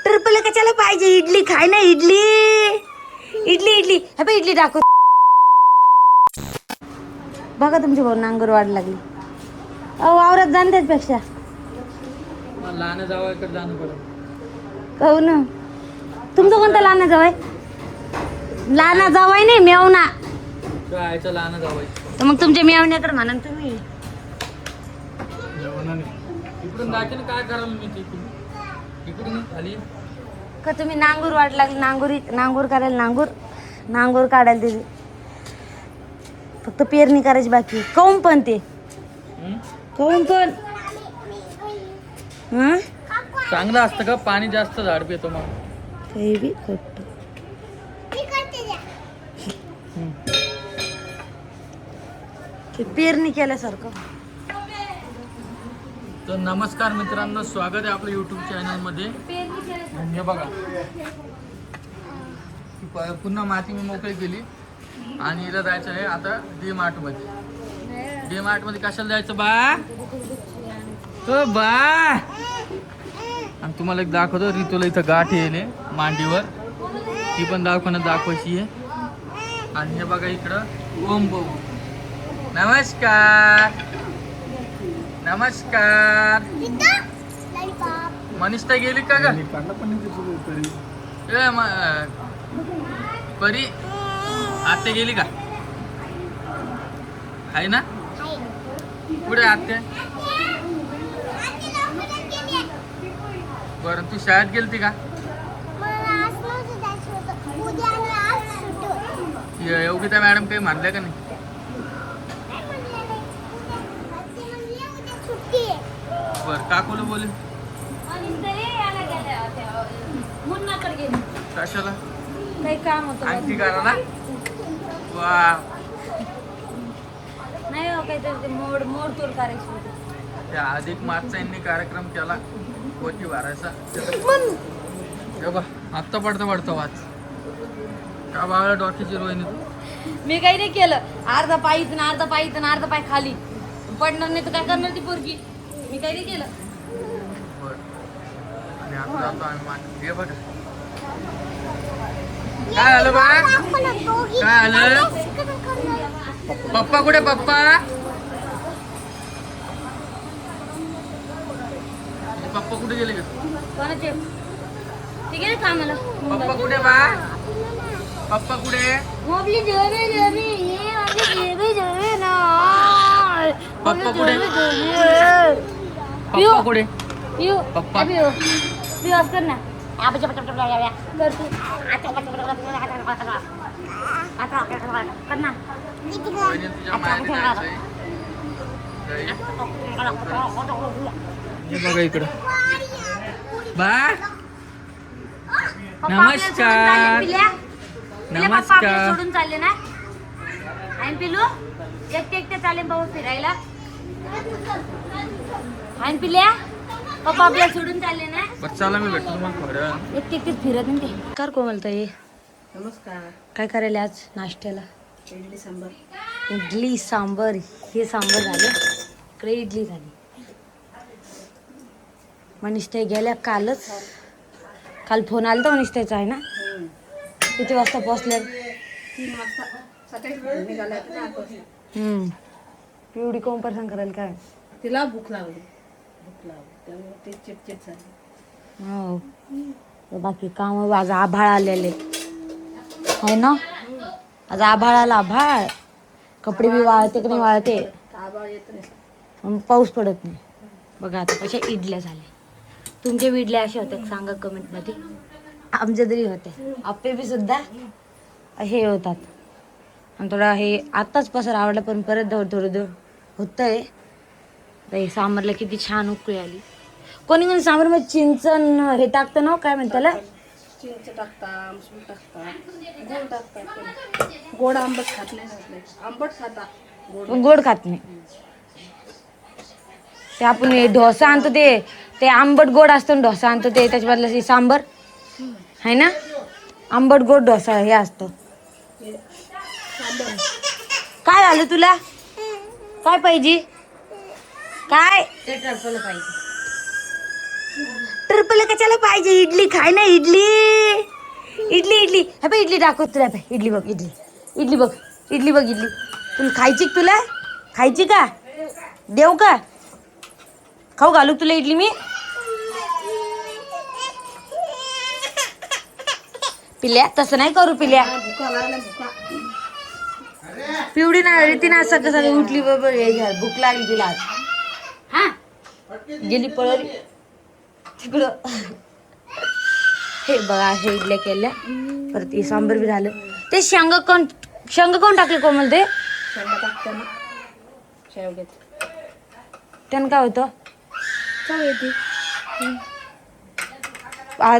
Triple कशाला पाहिजे? इडली खाय ना, इडली इडली इडली. हे बघ इडली दाखव. बघा तुमची भाऊ नांगर वाढ लागली. वावरात जाण त्यापेक्षा लहान जावयाकडे जाणं पडेल. कहू ना. तुमचं कोणतं लहान जावय? लहान जावय नाही, मेवना. आईचं लहान जावय. तर मग तुमच्या मेवण्याकडे म्हणा तुम्ही. इकडून दाखील काय कराल मी तिकडून इकडून खाली का तुम्ही नांगूर वाट लागली? नांगूर करायला नांगूर काढायला दिली. फक्त पेरणी करायची बाकी. काऊन पण ते काऊन पण चांगलं असतं का? पाणी जास्त झाड पितो मग काही बी करतो. ते पेरणी केल्यासारखं. तर नमस्कार मित्रांनो, स्वागत आहे आपल्या यूट्यूब चॅनलमध्ये. हे बघा, पुन्हा माती मी मोकळी केली आणि हिला जायचं आहे आता डी मार्ट मध्ये कशाला जायचं बा? बा आणि तुम्हाला एक दाखवतो. रितूला इथं गाठ येईल मांडीवर, ती पण दाखवायची आहे. आणि हे बघा इकडं ओम भाऊ. नमस्कार. मनीषा गेली का ग? परी आत्या गेली का? आहे ना? कुठे आत्या? बरं, तू शाळेत गेलती का? एवढी त्या मॅडम काही म्हणल्या का नाही? बर, काकूला बोले कशाला? काही काम होतं आणखी करा ना. वा, नाही हो, काहीतरी मोड तोड करायची होती. त्या अधिक मासचा यांनी कार्यक्रम केला, पोटी भरायचा. आत्ता पडता वाच का बाळा डॉक्टरची रोहिणी. मी काही नाही केलं. अर्धा पाय इथून अर्धा पाय खाली पडणार नाही तर काय करणार ती पोरगी? मी काही नाही केलं. बरं, आणि आता जातो आम्ही. हे बघा काय आलं बा? काय आलं? पप्पा कुठे? पप्पा कुठे गेले का? कोणाचे? ठीक आहे ना कामाला. पप्पा कुठे बा? पप्पा कुठे? पप्पा कुठे? पप्पा कुठे? पप्पा कर ना. वहिनी तुझ्या माहेरी जायचंय. हे बघा इकडं बा. नमस्कार. सोडून चालले ना. आणि पिलू एकटे चालेल बाबा फिरायला. आणि पिल्या पप्पा आपल्याला सोडून चालले ना. बरं चला, मी भेटतो तुम्हाला थोड्या. एकटेच फिरत नाही ते. कर कोमलताई, नमस्कार. काय करायला आज नाश्त्याला? इडली सांबार. इडली सांबर. हे सांबर झाले, इकडे इडली झाली. मनीषताई गेल्या काल फोन आला तर मनीषताईचा आहे ना. किती वाजता पोहोचल्या? 3 वाजता सकाळी निघाल्या. एवढी कोण परेशान करायला काय? तिला भूक लागली त्यामुळे ते चिडचिड झाली. हो, बाकी काम. आज आभाळ आलेले आहे ना. आज आभाळ कपडे बी वाळते की नाही वाळते. आभाळ येत नाही, पाऊस पडत नाही. बघा आता कशा इडल्या झाल्या. तुमच्या इडल्या अशा होत्या सांगा कमेंटमध्ये. आमच्या तरी होते. आप्पे बी सुद्धा हे होतात. आणि थोडा हे आत्ताच पसर आवडला, पण परत थोडं होतंय. हे सांबरला किती छान उकळी आली. कोणी सांबरमध्ये चिंचन हे टाकतं ना, काय म्हणतात त्याला? चिंच टाकता, आमसूल टाकता, गोड टाकता. गोड आंबट खात नाही. आंबट खाता, गोड खात नाही. ते आपण डोसा आणतो ते आंबट गोड असतं. डोसा आणतो ते त्याच्या बदला सांबर आहे ना. आंबट गोड डोसा हे असतं. काय झालं तुला? काय पाहिजे? काय? ट्रिपल कशाला पाहिजे? इडली खाय ना, इडली इडली इडली. हा बघ इडली दाखव तुला. इडली बघ, इडली इडली बघ, इडली बघ, इडली. तुला खायची का? तुला खायची का? देऊ का? खाऊ घालू तुला इडली मी? पिल्या तसं नाही करू पिल्या. भुका लागल्या भुका. पिवडी नाही रे तिने असं कसं उठली बरोबर. भूक लागली तिला आज. हा गेली पळली तिकडं. हे बघा हे इडल्या केल्या. परत हे सांबर बी झालं. ते शेंग कोण टाकले कोमल? ते शेंगा टाकताना शेवग्यात त्यानं काय होतं? चव येते.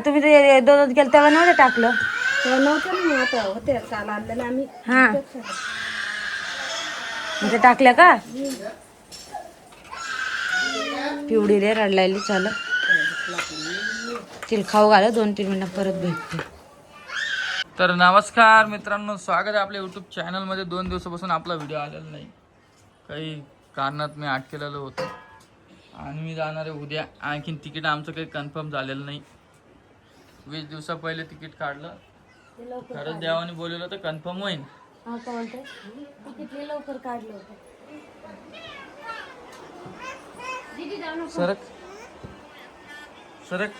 तुम्ही ते दोन केलं तेव्हा नव्हतं टाकलं? तेव्हा नव्हतं ना, आता होते काल आणलेलं आम्ही. हा ते टाकल्या का? पिवडी रे रडलायली. चाल तिला खाऊ घाल. 2-3 मिनिटं परत भेटते. तर नमस्कार मित्रांनो, स्वागत आहे आपल्या यूट्यूब चॅनलमध्ये. 2 दिवसापासून आपला व्हिडिओ आलेला नाही, काही कारणात मी अटकेलेलो होतो आणि मी जाणार आहे उद्या. आणखीन तिकीट आमचं काही कन्फर्म झालेलं नाही. 20 दिवसा पहिले तिकीट काढलं. खरंच देवाने बोलवलं तर कन्फर्म होईल. लवकर काढलं होतं. सरक सरक.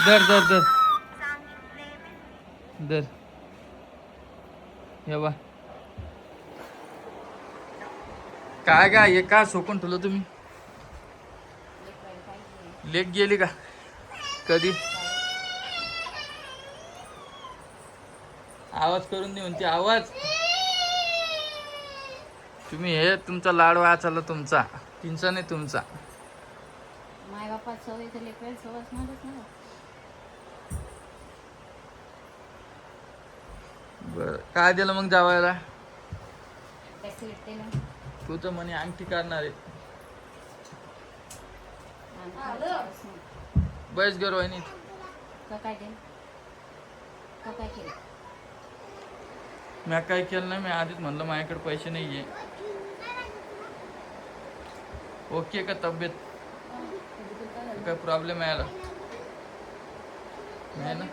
दर दर दर दर. हे बा काय काय हे का सोकून ठेवलं तुम्ही? लेक गेली का कधी? आवाज करून दे म्हणते. आवाज तुम्ही हे तुमचा लाड वाचायला तुमचा, तिंचा नाही तुमचा. माय बापा सवय तर लेकराला सवय असणारच ना. बर काय दिलं मग जावायला? तू तर म्हणे अंगठी काढणार आहे. बस गर वहिनी. मी काय केलं नाही. मी आधीच म्हणलं माझ्याकडे पैसे नाहीये. ओके का तब्येत? काय प्रॉब्लेम आहे ना?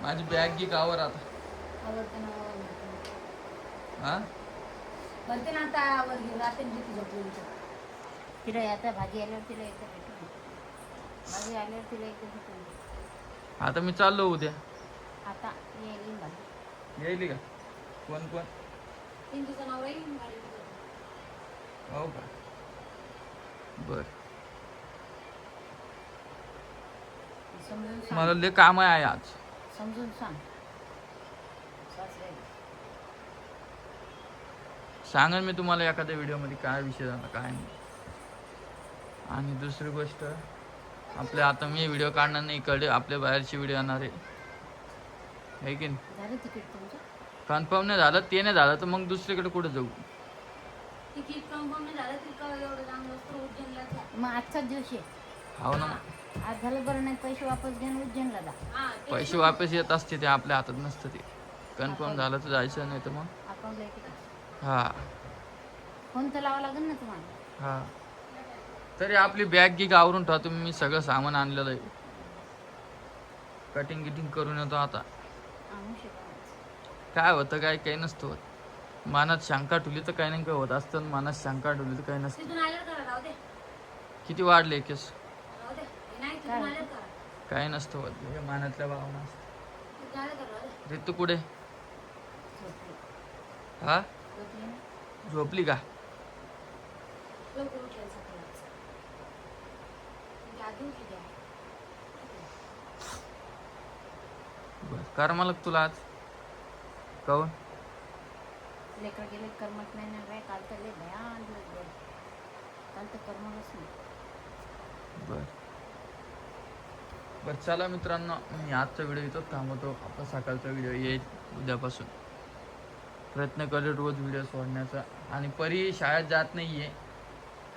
माझी बॅग घे गावर आता. हा तिला आता भाजी आल्यावर तिला एकदा भेटून. भाजी आल्यावर तिला एकदा भेटून. आता मी चाललो उद्या. आता येईल भाजी. येईल का? कोण कोण? तिचा नवरा येईल. हो का? बर. समजून सांग. मला लय काम आहे आज. समजून सांग. सांगेन मी तुम्हाला एखाद्या व्हिडिओमध्ये काय विषय झाला काय नाही. आणि दुसरी गोष्ट, आपल्या आता मी व्हिडिओ काढणार नाही इकडे, आपल्या बाहेरची व्हिडिओ येणार आहे की नाही? झालं तिकीट तुमचं? कन्फर्म नाही झालं, ते नाही झालं तर मग दुसरीकडे कुठे जाऊ? तिकीट कन्फर्म नाही झालं तर एवढं चांगलं असतं उज्जैनला जा. मग आजचाच दिवशी हो ना. आज झालं बरं नाही, पैसे वापस घेऊन उज्जैनला जा. पैसे वापस येत असते, ते आपल्या हातात नसतं. ते कन्फर्म झालं तर जायचं, नाही तर मग अकाउंटला येते का? हा फोन तर लावा लागेल ना तुम्हाला. हा. तरी आपली बॅग गी आवरून ठेवा तुम्ही. मी सगळं सामान आणलेलं आहे. कटिंग गिटिंग करून येतो आता. आणू शकतो. काय होतं काय काही नसतं होत. मनात शंका ठेवली तर काही नाही काय होत असतं. मनात शंका ठेवली तर काही नसतं. तिथून आल्यावर करा. राहू दे. किती वाढले केस? राहू दे. नाही तिथून आल्यावर करा. काही नसतं होत. हे मनातल्या भावना असतात. तिथून आल्यावर करा. राहू दे. ऋतू कुठे? झोपली. हा झोपली ना? झोपली का? लवकर उठेल सकाळी. आधी उठली द्या. बर कर मला तुला आज काऊन? लेकर गेले करमत नाही ना बाय. काल तर लय भयान दिवस गेले. काल तर करमतच नाही. बर बर चला मित्रांनो, मी आजचा व्हिडिओ इथं थांबवतो. आपला सकाळचा व्हिडिओ येईल उद्यापासून. प्रयत्न करेल रोज व्हिडिओ सोडण्याचा. आणि परी शाळेत जात नाहीये.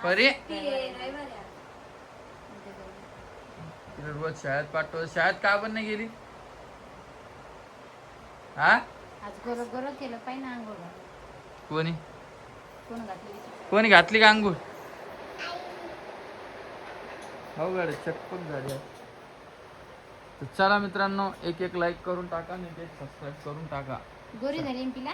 परी तिला रोज शाळेत पाठव. शाळेत का पण नाही गेली? हा आज गोरं गोरं केलं पाहिजे ना आंघोळ. कोणी? कोणी घातली का अंघोळ? हो गाडी चटपट झाली आहे. तर चला मित्रांनो, एक लाईक करून टाका आणि एक सबस्क्राईब करून टाका. गोरी झाली तिला